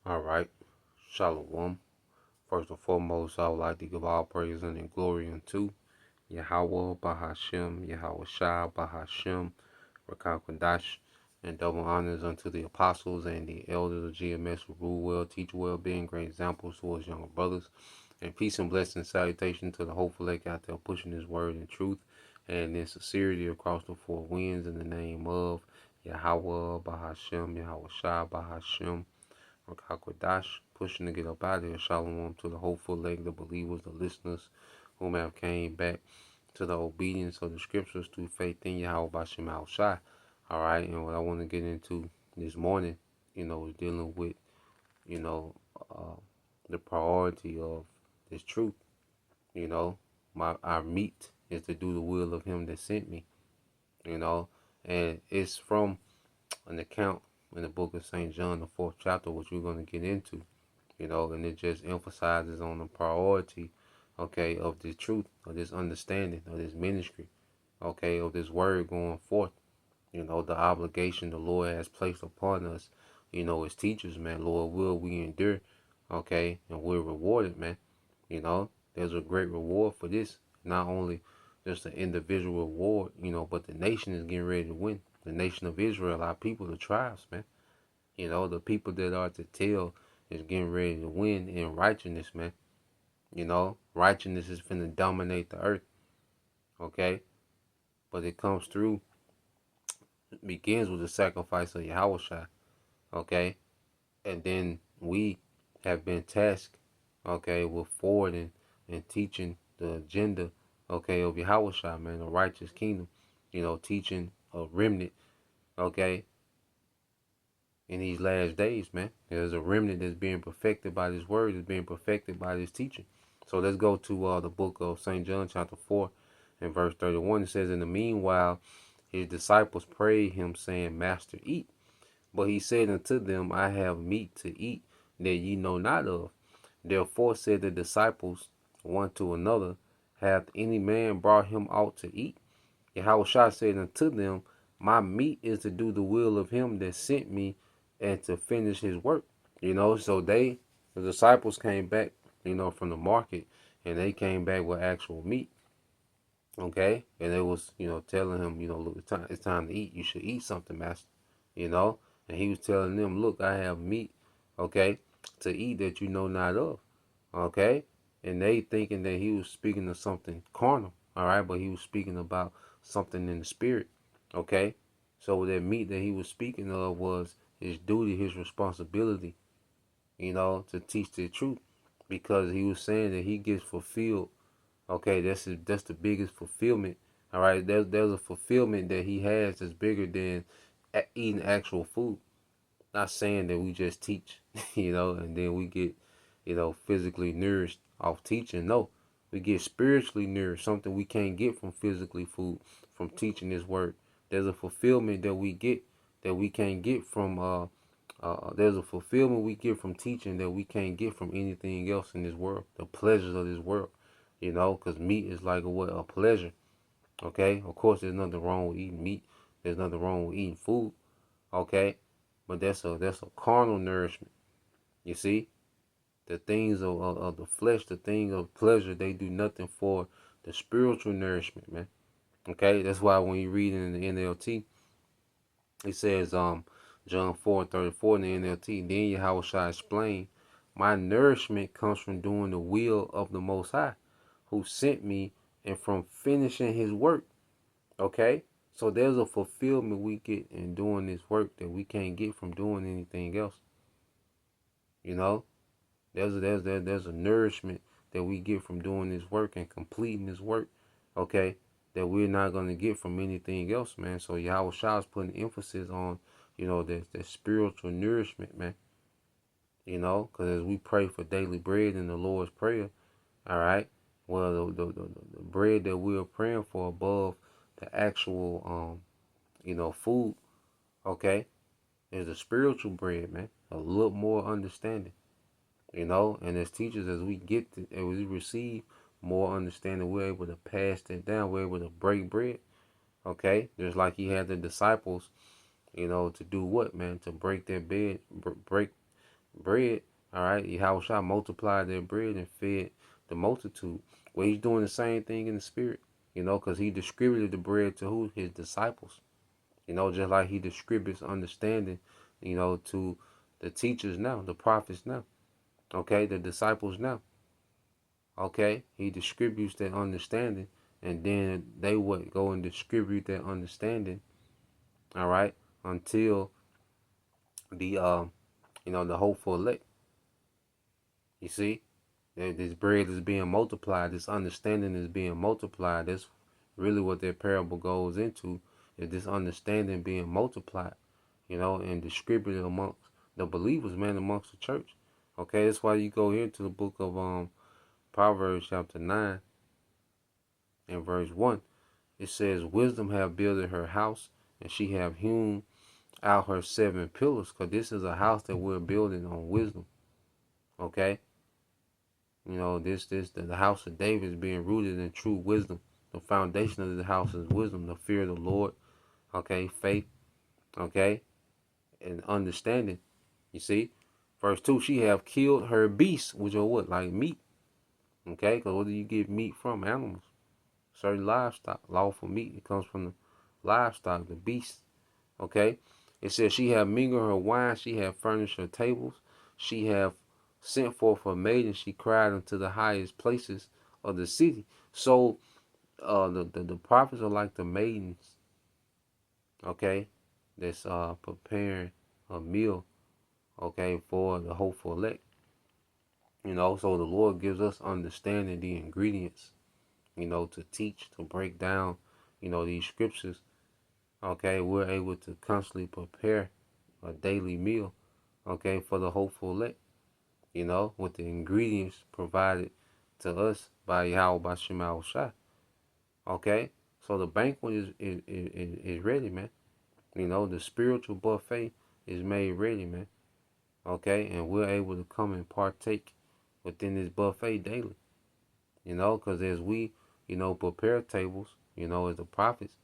All right. Shalom. First and foremost, I would like to give all praise and glory unto Yahweh Bahashem, Yahweh Shah Bahashem, Rakakadash, and double honors unto the apostles and the elders of GMS who rule well, teach well, being great examples towards younger brothers. And peace and blessing and salutation to the hopeful lake out there pushing his word in truth and in sincerity across the four winds in the name of Yahweh Bahashem, Yahweh Shah Bahashem, Rakakwadash, pushing to get up out of here. Shalom to the hopeful leg, the believers, the listeners whom have came back to the obedience of the scriptures through faith in Yahweh Bashem Al Shai. All right, and what I want to get into this morning, is dealing with, you know, uh, the priority of this truth. Our meat is to do the will of Him that sent me. And it's from an account in the book of St. John, the fourth chapter, which we're going to get into. And it just emphasizes on the priority, okay, of this truth, of this understanding, of this ministry, okay, of this word going forth. The obligation the Lord has placed upon us, as teachers, man. Lord, will we endure, okay, and we're rewarded, man. There's a great reward for this. Not only just an individual reward, but the nation is getting ready to win. The nation of Israel, our people, the tribes, man. The people that are to tell is getting ready to win in righteousness, man. Righteousness is finna dominate the earth, okay? But it comes through, it begins with the sacrifice of Yahweh, okay? And then we have been tasked, okay, with forwarding and teaching the agenda, okay, of Yahweh, man, the righteous kingdom, teaching a remnant, okay, in these last days, man. There's a remnant that's being perfected by this word, that's being perfected by this teaching. So let's go to the book of St. John, chapter 4, and verse 31. It says, in the meanwhile, his disciples prayed him, saying, Master, eat. But he said unto them, I have meat to eat that ye know not of. Therefore said the disciples one to another, hath any man brought him aught to eat? Yahushua said unto them, my meat is to do the will of him that sent me and to finish his work. So the disciples came back, from the market, and they came back with actual meat. Okay? And they was, telling him, look, it's time to eat. You should eat something, master. And he was telling them, look, I have meat, okay, to eat that you know not of. Okay? And they thinking that he was speaking of something carnal, all right, but he was speaking about something in the spirit. Okay? So that meat that he was speaking of was his duty, his responsibility, to teach the truth. Because he was saying that he gets fulfilled. Okay, that's the biggest fulfillment. All right, there's a fulfillment that he has that's bigger than eating actual food. Not saying that we just teach, and then we get, physically nourished off teaching. No, we get spiritually nourished, something we can't get from physically food, from teaching this word. There's a fulfillment that we get that we can't get from there's a fulfillment we get from teaching that we can't get from anything else in this world. The pleasures of this world, because meat is like a pleasure. Okay, of course, there's nothing wrong with eating meat. There's nothing wrong with eating food. Okay, but that's a carnal nourishment. You see, the things of the flesh, the things of pleasure, they do nothing for the spiritual nourishment, man. Okay, that's why when you read in the NLT, it says John 4:34 in the NLT, then Yahweh shall explain, my nourishment comes from doing the will of the Most High, who sent me, and from finishing his work. Okay? So there's a fulfillment we get in doing this work that we can't get from doing anything else. You know? There's a nourishment that we get from doing this work and completing this work, okay, that we're not going to get from anything else, man. So Yahweh Shah is putting emphasis on, that spiritual nourishment, man. Because as we pray for daily bread in the Lord's Prayer, all right, well, the bread that we are praying for above the actual, food, okay, is the spiritual bread, man. A little more understanding. And as teachers, as we receive more understanding, we're able to pass that down. We're able to break bread, okay? Just like he had the disciples, to do what, man? To break their bread, break bread. All right, Yahweh multiplied their bread and fed the multitude. Well, he's doing the same thing in the spirit, because he distributed the bread to who? His disciples. Just like he distributes understanding, to the teachers now, the prophets now, okay, the disciples now, okay. He distributes that understanding, and then they would go and distribute that understanding, all right, until the hopeful elect. You see, this bread is being multiplied, this understanding is being multiplied. That's really what that parable goes into, is this understanding being multiplied, and distributed amongst the believers, man, amongst the church. Okay, that's why you go here to the book of Proverbs chapter 9 and verse 1. It says, wisdom have builded her house, and she have hewn out her 7 pillars, because this is a house that we're building on wisdom. Okay? The house of David is being rooted in true wisdom. The foundation of the house is wisdom, the fear of the Lord, okay, faith, okay, and understanding. You see? Verse 2, she have killed her beasts, which are what? Like meat. Okay? Because what do you get meat from? Animals. Certain livestock. Lawful meat. It comes from the livestock, the beasts. Okay? It says she have mingled her wine. She have furnished her tables. She have sent forth her maiden. She cried unto the highest places of the city. So the prophets are like the maidens. Okay? That's preparing a meal, okay, for the hopeful elect. So the Lord gives us understanding, the ingredients, to teach, to break down, these scriptures. Okay, we're able to constantly prepare a daily meal, okay, for the hopeful elect, with the ingredients provided to us by Yahweh Bashim Al Shai. Okay, so the banquet is ready, man. The spiritual buffet is made ready, man. Okay, and we're able to come and partake within this buffet daily. Because as we, prepare tables, as the prophets,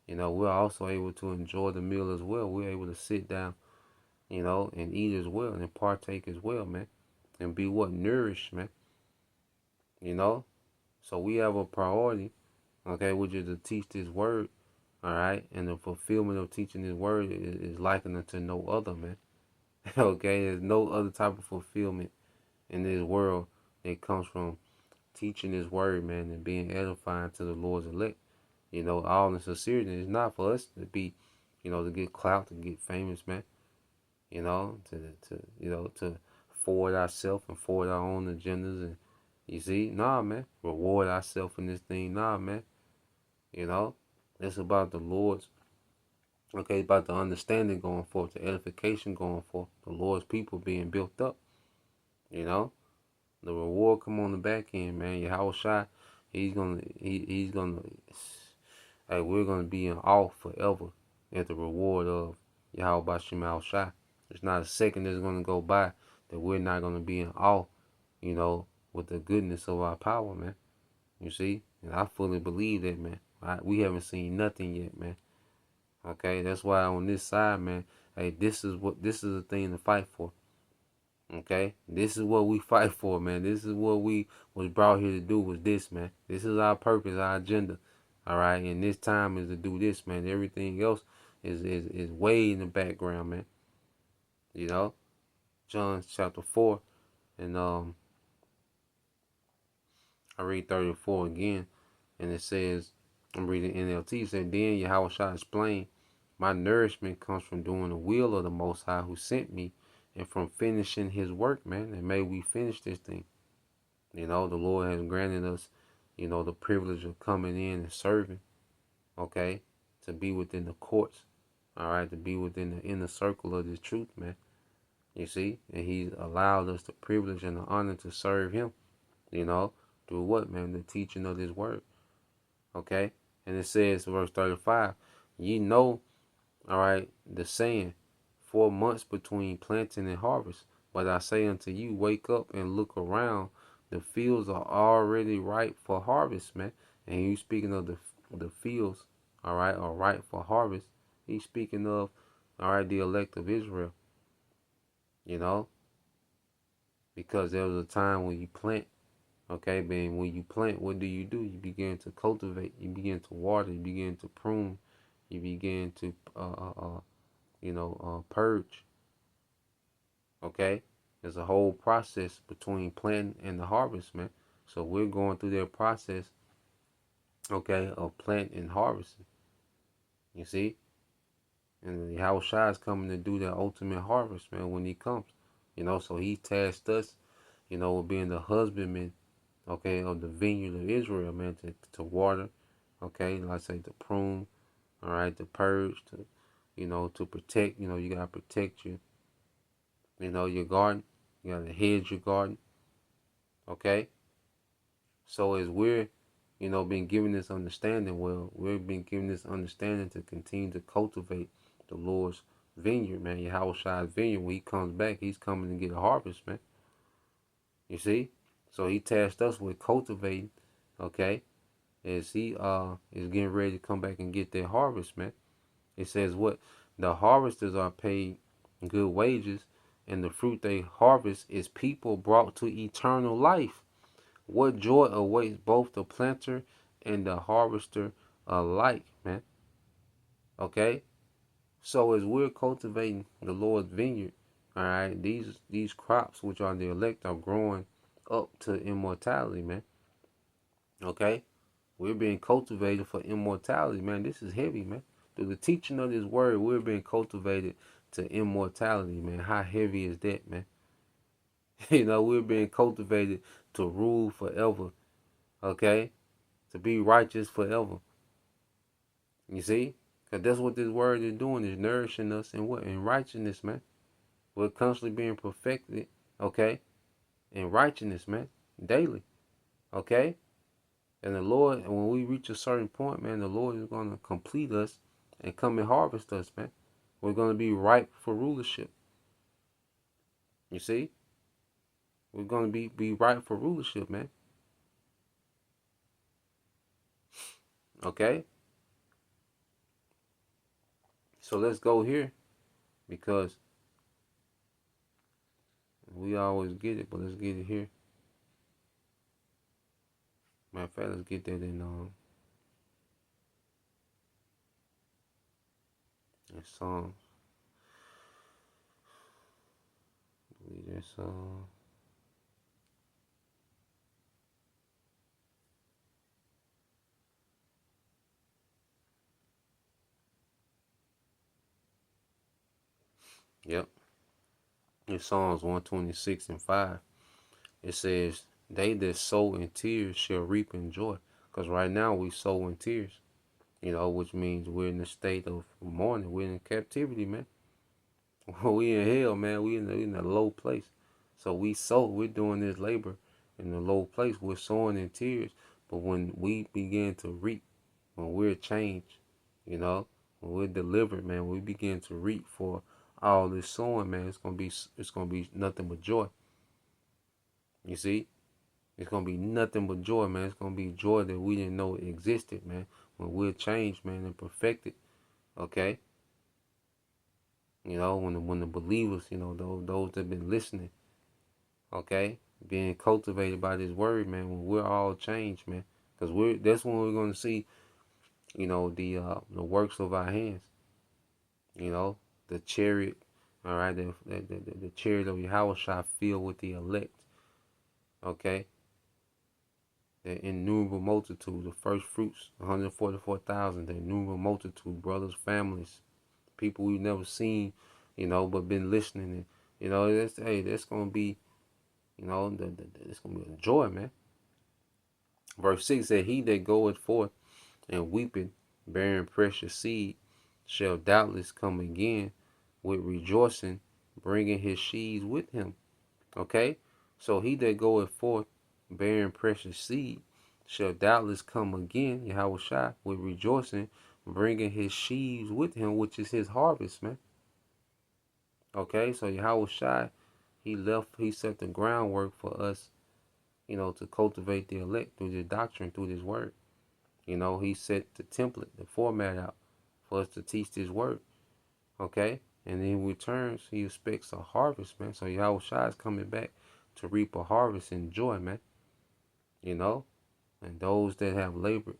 we're also able to enjoy the meal as well. We're able to sit down, and eat as well and partake as well, man. And be what? Nourished, man. So we have a priority, okay, which is to teach this word, all right? And the fulfillment of teaching this word is likened unto no other, man. Okay, there's no other type of fulfillment in this world that comes from teaching this word, man, and being edifying to the Lord's elect. All in sincerity. It's not for us to be, to get clout, to get famous, man. To forward ourselves and forward our own agendas, and you see, nah, man, reward ourselves in this thing, nah, man. It's about the Lord's. Okay, about the understanding going forth, the edification going forth, the Lord's people being built up. The reward come on the back end, man. Yahweh Shai, he's gonna. Hey, we're gonna be in awe forever at the reward of Yahweh Bashim Al Shai. There's not a second that's gonna go by that we're not gonna be in awe, with the goodness of our power, man. You see, and I fully believe that, man. We haven't seen nothing yet, man. Okay, that's why on this side, man. Hey, this is the thing to fight for. Okay, this is what we fight for, man. This is what we was brought here to do. Was this, man? This is our purpose, our agenda. All right, and this time is to do this, man. Everything else is way in the background, man. John chapter 4, and I read 34 again, and it says, I'm reading NLT. It said, then Yahweh shall explain, my nourishment comes from doing the will of the Most High who sent me, and from finishing His work, man. And may we finish this thing. The Lord has granted us, the privilege of coming in and serving, okay, to be within the courts, all right, to be within the inner circle of this truth, man. You see, and He's allowed us the privilege and the honor to serve Him, through what, man? The teaching of this word, okay. And it says, verse 35, ye know, all right, the saying, 4 months between planting and harvest. But I say unto you, wake up and look around. The fields are already ripe for harvest, man. And you speaking of the fields, all right, are ripe for harvest. He's speaking of, all right, the elect of Israel. because there was a time when you plant. Okay, man, when you plant, what do? You begin to cultivate, you begin to water, you begin to prune, you begin to, purge. Okay, there's a whole process between planting and the harvest, man. So we're going through that process, okay, of planting and harvesting. You see, and Yahweh Shai is coming to do the ultimate harvest, man, when he comes. So he tasked us, with being the husbandman, okay, of the vineyard of Israel, man, to water, okay, like I say, to prune, all right, to purge, to protect. You gotta protect your garden. You gotta hedge your garden, okay. So as we're, been given this understanding, well, we've been given this understanding to continue to cultivate the Lord's vineyard, man. Yahweh Shai's vineyard. When he comes back, he's coming to get a harvest, man. You see? So he tasked us with cultivating, okay, as he is getting ready to come back and get their harvest, man. It says what? The harvesters are paid good wages, and the fruit they harvest is people brought to eternal life. What joy awaits both the planter and the harvester alike, man. Okay? So as we're cultivating the Lord's vineyard, all right, these crops which are the elect are growing up to immortality, man. Okay? We're being cultivated for immortality, man. This is heavy, man. Through the teaching of this word, we're being cultivated to immortality, man. How heavy is that, man? We're being cultivated to rule forever, okay? To be righteous forever. You see? Because that's what this word is doing, is nourishing us in what? In righteousness, man. We're constantly being perfected, okay? In righteousness, man. Daily, okay? And the Lord, when we reach a certain point, man, the Lord is going to complete us and come and harvest us, man. We're going to be ripe for rulership. You see? We're going to be ripe for rulership, man. Okay? So let's go here, because we always get it, but let's get it here. Matter of fact, let's get that in Psalms. I believe that's yep. It's Psalms 126 and 5. It says, "They that sow in tears shall reap in joy." Because right now we sow in tears, which means we're in a state of mourning. We're in captivity, man. We in hell, man. We in a low place. So we're doing this labor in a low place. We're sowing in tears. But when we begin to reap, when we're changed, when we're delivered, man, we begin to reap for all this sowing, man. It's gonna be nothing but joy. You see? It's gonna be nothing but joy, man. It's gonna be joy that we didn't know existed, man. When we're changed, man, and perfected. Okay? When the believers, those that have been listening, okay, being cultivated by this word, man, when we're all changed, man. Because that's when we're gonna see, the works of our hands. The chariot, all right, the chariot of Yahweh shall filled with the elect. Okay? The innumerable multitude, the first fruits, 144,000, the innumerable multitude, brothers, families, people we've never seen, but been listening. And, that's going to be, it's going to be a joy, man. Verse 6 said, "He that goeth forth and weeping, bearing precious seed, shall doubtless come again with rejoicing, bringing his sheaves with him." Okay? So he that goeth forth bearing precious seed shall doubtless come again, Yahweh Shai, with rejoicing, bringing his sheaves with him, which is his harvest, man. Okay? So Yahweh Shai, he set the groundwork for us, to cultivate the elect through this doctrine, through this word. He set the template, the format out for us to teach this word. Okay? And in returns, he expects a harvest, man. So Yahweh Shai is coming back to reap a harvest and joy, man. You know, and those that have labored,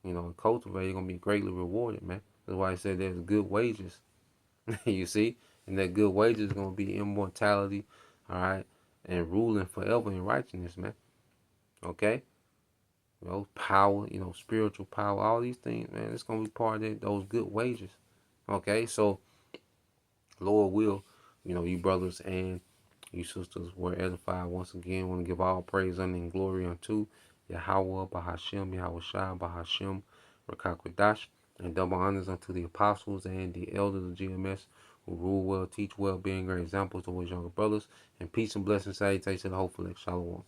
and cultivated, gonna be greatly rewarded, man. That's why I said there's good wages. You see, and that good wages is gonna be immortality, all right, and ruling forever in righteousness, man. Okay, power, spiritual power, all these things, man. It's gonna be part of those good wages. Okay, so Lord will, you brothers and you sisters were edified once again. Want to give all praise and glory unto Yahweh Bahashem, Yahweh Shai Bahashem, Rakakwadash, and double honors unto the apostles and the elders of GMS who rule well, teach well, being great examples to his younger brothers. And peace and blessings, salutations to the hopeful. Shalom.